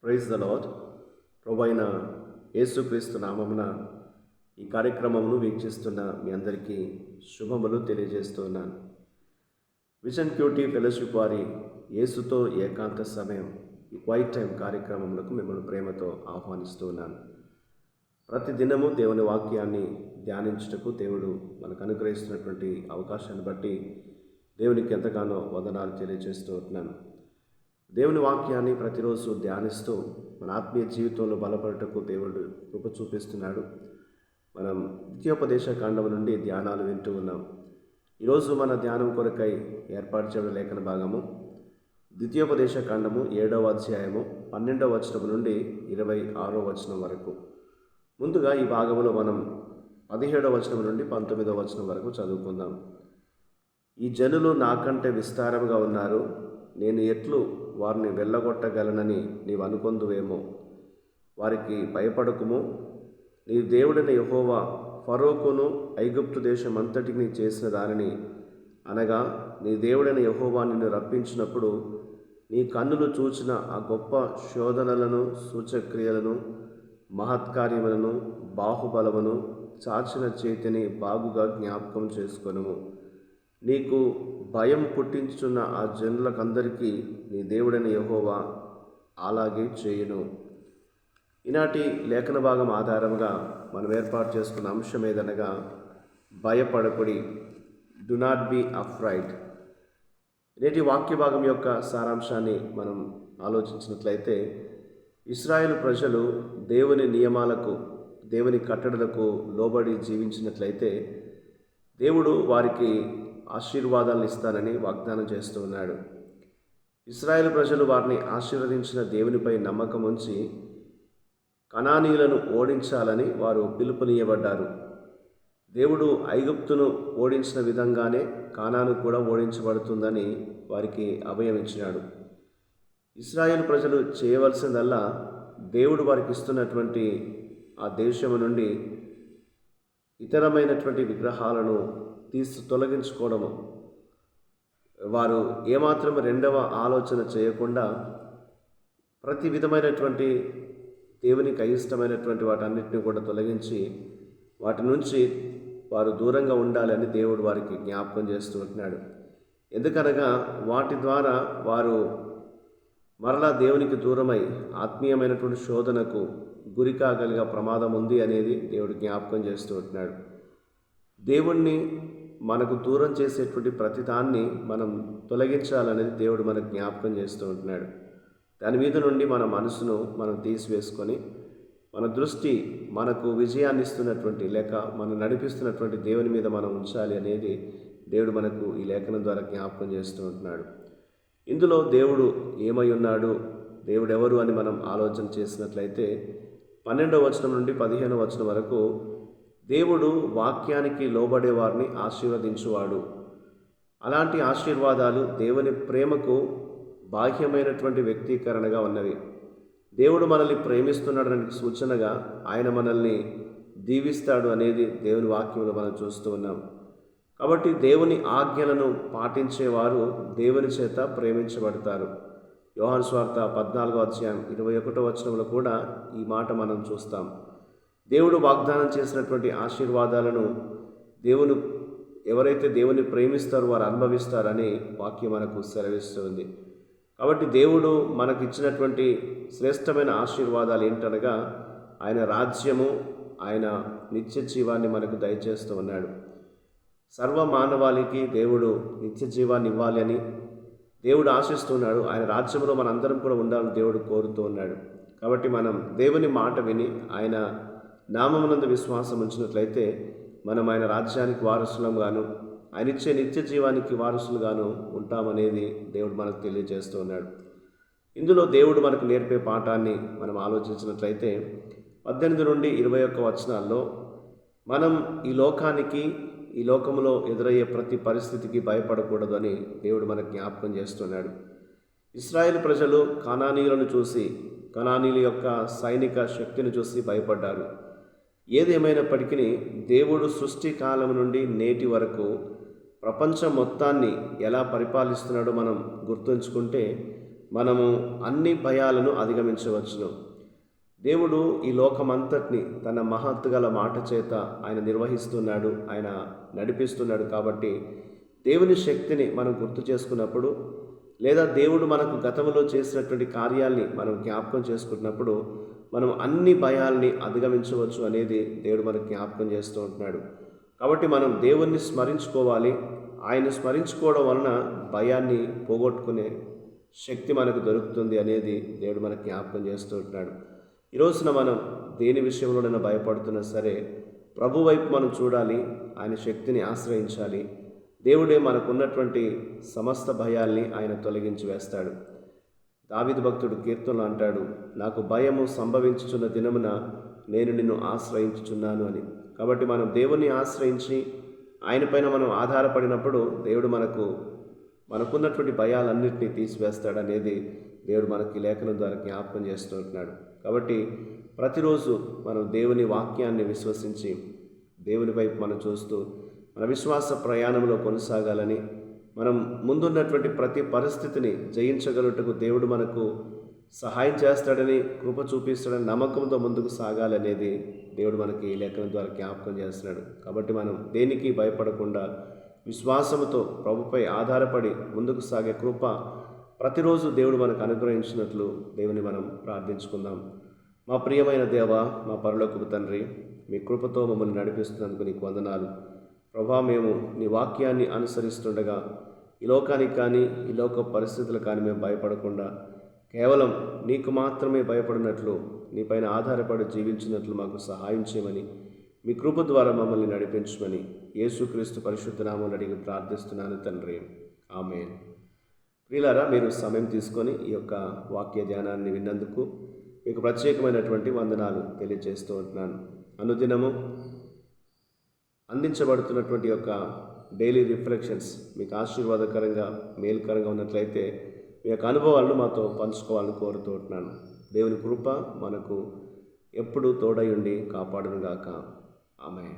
Praise the lord. ప్రభు అయిన యేసుక్రీస్తు నామమున ఈ కార్యక్రమమును వీక్షిస్తున్న మీ అందరికీ శుభములు తెలియజేస్తున్నాను. విజన్ క్యూటీ ఫెలోషిప్ వారి యేసుతో ఏకాంత సమయం ఈ క్వైట్ టైం కార్యక్రమములకు మిమ్మల్ని ప్రేమతో ఆహ్వానిస్తున్నాను. ప్రతి దినము దేవుని వాక్యాన్ని ధ్యానించుటకు దేవుడు మనకు అనుగ్రహిస్తున్నటువంటి అవకాశాన్ని బట్టి దేవునికి ఎంతగానో వందనాలు తెలియజేస్తూ ఉంటున్నాను. దేవుని వాక్యాన్ని ప్రతిరోజు ధ్యానిస్తూ మన ఆత్మీయ జీవితంలో బలపడటకు దేవుడు కృప చూపిస్తున్నాడు. మనం ద్వితీయోపదేశ కాండం నుండి ధ్యానాలు వింటూ ఉన్నాం. ఈరోజు మన ధ్యానం కొరకై ఏర్పాటు చేయడం లేఖన భాగము ద్వితీయోపదేశ కాండము 7వ అధ్యాయము 12వ వచనం నుండి 26వ వచనం వరకు. ముందుగా ఈ భాగంలో మనం 17వ వచనం నుండి 19వ వచనం వరకు చదువుకుందాం. ఈ జనులు నాకంటే విస్తారముగా ఉన్నారు, నేను ఎట్లు వారిని వెళ్ళగొట్టగలనని నీవు అనుకొందువేమో. వారికి భయపడకుము. నీ దేవుడైన యెహోవా ఫరోకును ఐగుప్తు దేశం అంతటిని చేసిన దానిని, అనగా నీ దేవుడైన యెహోవా నిన్ను రప్పించినప్పుడు నీ కన్నులు చూచిన ఆ గొప్ప శోధనలను, సూచక్రియలను, మహత్కార్యములను, బాహుబలమును, చాచిన చేతిని బాగుగా జ్ఞాపకం చేసుకొనుము. నీకు భయం పుట్టించుచున్న ఆ జనులకందరికీ నీ దేవుడైన యెహోవా అలాగే చేయును. ఈనాటి లేఖన భాగం ఆధారంగా మనం ఏర్పాటు చేసుకున్న అంశం ఏదనగా భయపడకుడి, డు నాట్ బీ అఫ్రైడ్. నేటి వాక్య భాగం యొక్క సారాంశాన్ని మనం ఆలోచించినట్లయితే, ఇశ్రాయేలు ప్రజలు దేవుని నియమాలకు, దేవుని కట్టడలకు లోబడి జీవించినట్లయితే దేవుడు వారికి ఆశీర్వాదాలను ఇస్తానని వాగ్దానం చేస్తూ ఉన్నాడు. ఇశ్రాయేలు ప్రజలు వారిని ఆశీర్వదించిన దేవునిపై నమ్మకం ఉంచి కనానీయులను ఓడించాలని వారు పిలుపునియబడ్డారు. దేవుడు ఐగుప్తును ఓడించిన విధంగానే కానాను కూడా ఓడించబడుతుందని వారికి అభయం ఇచ్చినాడు. ఇశ్రాయేలు ప్రజలు చేయవలసిందల్లా దేవుడు వారికి ఇస్తున్నటువంటి ఆ దేశము నుండి ఇతరమైనటువంటి విగ్రహాలను తొలగించుకోవడము. వారు ఏమాత్రం రెండవ ఆలోచన చేయకుండా ప్రతి విధమైనటువంటి దేవునికి అయిష్టమైనటువంటి వాటన్నిటిని కూడా తొలగించి వాటి నుంచి వారు దూరంగా ఉండాలని దేవుడు వారికి జ్ఞాపకం చేస్తూ ఉంటున్నాడు. ఎందుకనగా వాటి ద్వారా వారు మరలా దేవునికి దూరమై ఆత్మీయమైనటువంటి శోధనకు గురి కాగలిగే ప్రమాదం ఉంది అనేది దేవుడు జ్ఞాపకం చేస్తూ ఉంటున్నాడు. దేవుణ్ణి మనకు దూరం చేసేటువంటి ప్రతిదాన్ని మనం తొలగించాలనేది దేవుడు మనకు జ్ఞాపకం చేస్తూ ఉంటున్నాడు. దాని మీద నుండి మన మనసును మనం తీసివేసుకొని మన దృష్టి మనకు విజయాన్ని ఇస్తున్నటువంటి లేక మనం నడిపిస్తున్నటువంటి దేవుని మీద మనం ఉంచాలి అనేది దేవుడు మనకు ఈ లేఖనం ద్వారా జ్ఞాపకం చేస్తూ ఉంటున్నాడు. ఇందులో దేవుడు ఏమై ఉన్నాడు, దేవుడు ఎవరు అని మనం ఆలోచన చేసినట్లయితే 12వ వచనం నుండి 15వ వచనం వరకు దేవుడు వాక్యానికి లోబడే వారిని ఆశీర్వదించువాడు. అలాంటి ఆశీర్వాదాలు దేవుని ప్రేమకు బాహ్యమైనటువంటి వ్యక్తీకరణగా ఉన్నవి. దేవుడు మనల్ని ప్రేమిస్తున్నాడని సూచనగా ఆయన మనల్ని దీవిస్తాడు అనేది దేవుని వాక్యంలో మనం చూస్తూ ఉన్నాం. కాబట్టి దేవుని ఆజ్ఞలను పాటించేవారు దేవుని చేత ప్రేమించబడతారు. యోహాను సువార్త 14వ అధ్యాయం 21వ వచనంలో కూడా ఈ మాట మనం చూస్తాం. దేవుడు వాగ్దానం చేసినటువంటి ఆశీర్వాదాలను ఎవరైతే దేవుని ప్రేమిస్తారో వారు అనుభవిస్తారని వాక్యం మనకు సెలవిస్తుంది. కాబట్టి దేవుడు మనకు ఇచ్చినటువంటి శ్రేష్టమైన ఆశీర్వాదాలు ఏంటనగా ఆయన రాజ్యము, ఆయన నిత్య జీవాన్ని మనకు దయచేస్తూ ఉన్నాడు. సర్వ మానవాళికి దేవుడు నిత్య జీవాన్ని ఇవ్వాలి అని దేవుడు ఆశిస్తున్నాడు. ఆయన రాజ్యంలో మనందరం కూడా ఉండాలని దేవుడు కోరుతూ ఉన్నాడు. కాబట్టి మనం దేవుని మాట విని ఆయన నామమునందు విశ్వాసం ఉంచినట్లయితే మనం ఆయన రాజ్యానికి వారసులంగాను, ఆయన ఇచ్చే నిత్య జీవానికి వారసులుగాను ఉంటామనేది దేవుడు మనకు తెలియజేస్తూ ఉన్నాడు. ఇందులో దేవుడు మనకు నేర్పే పాఠాన్ని మనం ఆలోచించినట్లయితే 18 నుండి 21 వచనాల్లో మనం ఈ లోకంలో ఎదురయ్యే ప్రతి పరిస్థితికి భయపడకూడదు అని దేవుడు మనకు జ్ఞాపకం చేస్తున్నాడు. ఇశ్రాయేలు ప్రజలు కనానీయులను చూసి, కనానీయుల యొక్క సైనిక శక్తిని చూసి భయపడ్డారు. ఏదేమైనప్పటికీ దేవుడు సృష్టి కాలం నుండి నేటి వరకు ప్రపంచం మొత్తాన్ని ఎలా పరిపాలిస్తున్నాడో మనం గుర్తుంచుకుంటే మనము అన్ని భయాలను అధిగమించవచ్చును. దేవుడు ఈ లోకమంతటిని తన మహత్తు గల మాట చేత ఆయన నిర్వహిస్తున్నాడు, ఆయన నడిపిస్తున్నాడు. కాబట్టి దేవుని శక్తిని మనం గుర్తు చేసుకున్నప్పుడు, లేదా దేవుడు మనకు గతంలో చేసినటువంటి కార్యాల్ని మనం జ్ఞాపకం చేసుకున్నప్పుడు మనం అన్ని భయాల్ని అధిగమించవచ్చు అనేది దేవుడు మనకు జ్ఞాపకం చేస్తూ ఉంటున్నాడు. కాబట్టి మనం దేవుణ్ణి స్మరించుకోవాలి. ఆయన స్మరించుకోవడం వలన భయాన్ని పోగొట్టుకునే శక్తి మనకు దొరుకుతుంది అనేది దేవుడు మనకు జ్ఞాపకం చేస్తూ ఉంటున్నాడు. ఈ రోజున మనం దేని విషయంలోనైనా భయపడుతున్నా సరే ప్రభు వైపు మనం చూడాలి, ఆయన శక్తిని ఆశ్రయించాలి. దేవుడే మనకున్నటువంటి సమస్త భయాల్ని ఆయన తొలగించి వేస్తాడు. దావీదు భక్తుడు కీర్తనలో అంటాడు, నాకు భయము సంభవించుచున్న దినమున నేను నిన్ను ఆశ్రయించుచున్నాను అని. కాబట్టి మనం దేవుణ్ణి ఆశ్రయించి ఆయన పైన మనం ఆధారపడినప్పుడు దేవుడు మనకున్నటువంటి భయాలన్నింటినీ తీసివేస్తాడు అనేది దేవుడు మనకి లేఖనం ద్వారా జ్ఞాపకం చేస్తూ ఉంటున్నాడు. కాబట్టి ప్రతిరోజు మనం దేవుని వాక్యాన్ని విశ్వసించి దేవుని వైపు మనం చూస్తూ మన విశ్వాస ప్రయాణంలో కొనసాగాలని, మనం ముందున్నటువంటి ప్రతి పరిస్థితిని జయించగలుగుటకు దేవుడు మనకు సహాయం చేస్తాడని, కృప చూపిస్తాడని నమ్మకంతో ముందుకు సాగాలనేది దేవుడు మనకి ఈ లేఖనం ద్వారా జ్ఞాపకం చేస్తున్నాడు. కాబట్టి మనం దేనికి భయపడకుండా విశ్వాసంతో ప్రభుపై ఆధారపడి ముందుకు సాగే కృప ప్రతిరోజు దేవుడు మనకు అనుగ్రహించినట్లు దేవుని మనం ప్రార్థించుకుందాం. మా ప్రియమైన దేవ, మా పరలోకపు తండ్రి, మీ కృపతో మమ్మల్ని నడిపిస్తున్నందుకు నీకు వందనాలు. ప్రభా, మేము నీ వాక్యాన్ని అనుసరిస్తుండగా ఈ లోకానికి కానీ ఈ లోక పరిస్థితులు కానీ మేము భయపడకుండా కేవలం నీకు మాత్రమే భయపడినట్లు, నీపైన ఆధారపడి జీవించినట్లు మాకు సహాయం చేయమని, మీ కృప ద్వారా మమ్మల్ని నడిపించమని యేసుక్రీస్తు పరిశుద్ధ నామములో అడిగి ప్రార్థిస్తున్నాను తండ్రి. ఆమేన్. ప్రియులారా, మీరు సమయం తీసుకొని ఈ యొక్క వాక్య ధ్యానాన్ని విన్నందుకు మీకు ప్రత్యేకమైనటువంటి వందనాలు తెలియజేస్తూ ఉంటున్నాను. అనుదినము అందించబడుతున్నటువంటి యొక్క డైలీ రిఫ్లెక్షన్స్ మీకు ఆశీర్వాదకరంగా, మేలుకరంగా ఉన్నట్లయితే మీ యొక్క అనుభవాలను మాతో పంచుకోవాలని కోరుతూ ఉంటున్నాను. దేవుని కృప మనకు ఎప్పుడూ తోడై ఉండి కాపాడునుగాక. ఆమేన్.